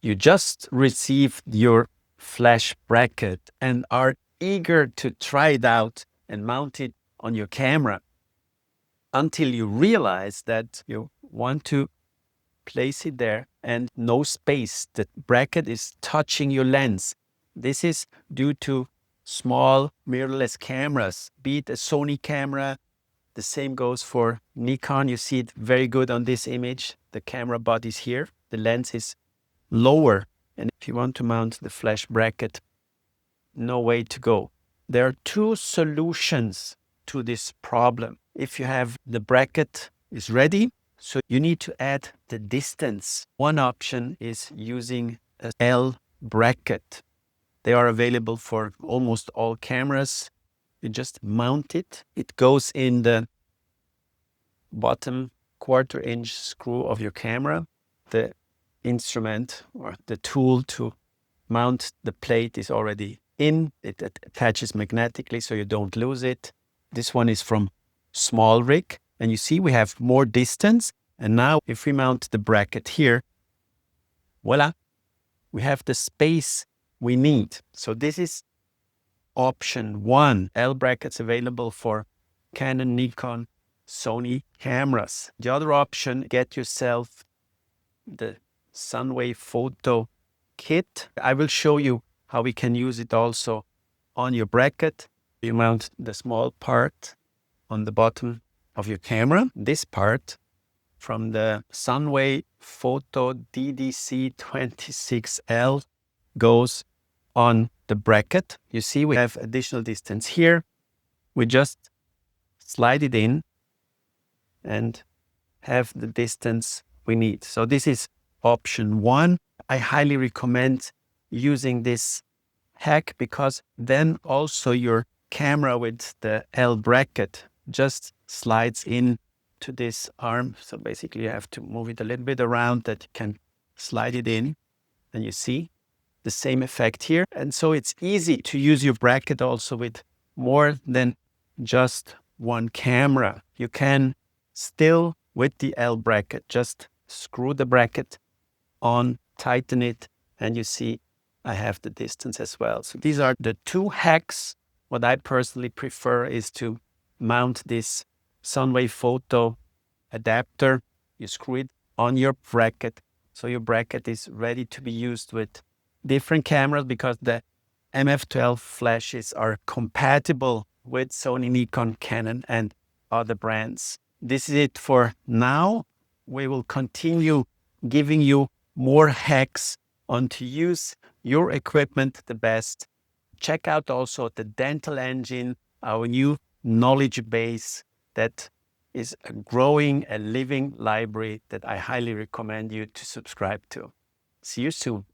You just received your flash bracket and are eager to try it out and mount it on your camera until you realize that you want to place it there and no space. The bracket is touching your lens. This is due to small mirrorless cameras, be it a Sony camera. The same goes for Nikon. You see it very good on this image. The camera body is here. The lens is lower. And if you want to mount the flash bracket, no way to go. There are two solutions to this problem. If you have the bracket is ready, so you need to add the distance. One option is using a L bracket. They are available for almost all cameras. You just mount it. It goes in the bottom 1/4 inch screw of your camera. The instrument or the tool to mount the plate is already in. It attaches magnetically so you don't lose it. This one is from SmallRig. And you see we have more distance. And now if we mount the bracket here, voila, we have the space we need. So this is option one. L brackets available for Canon, Nikon, Sony cameras. The other option, get yourself the Sunwayfoto Kit. I will show you how we can use it also on your bracket. You mount the small part on the bottom of your camera. This part from the Sunwayfoto DDC-26L goes on the bracket. You see we have additional distance here. We just slide it in and have the distance we need. So this is option one. I highly recommend using this hack because then also your camera with the L bracket just slides in to this arm. So basically you have to move it a little bit around that you can slide it in, and you see the same effect here. And so it's easy to use your bracket also with more than just one camera. You can still, with the L bracket, just screw the bracket on, tighten it, and you see I have the distance as well. So these are the two hacks. What I personally prefer is to mount this Sunwayfoto adapter. You screw it on your bracket, so your bracket is ready to be used with different cameras because the MF12 flashes are compatible with Sony, Nikon, Canon, and other brands. This is it for now. We will continue giving you more hacks on to use your equipment the best. Check out also the Dental Engine, our new knowledge base that is a growing, a living library that I highly recommend you to subscribe to. See you soon.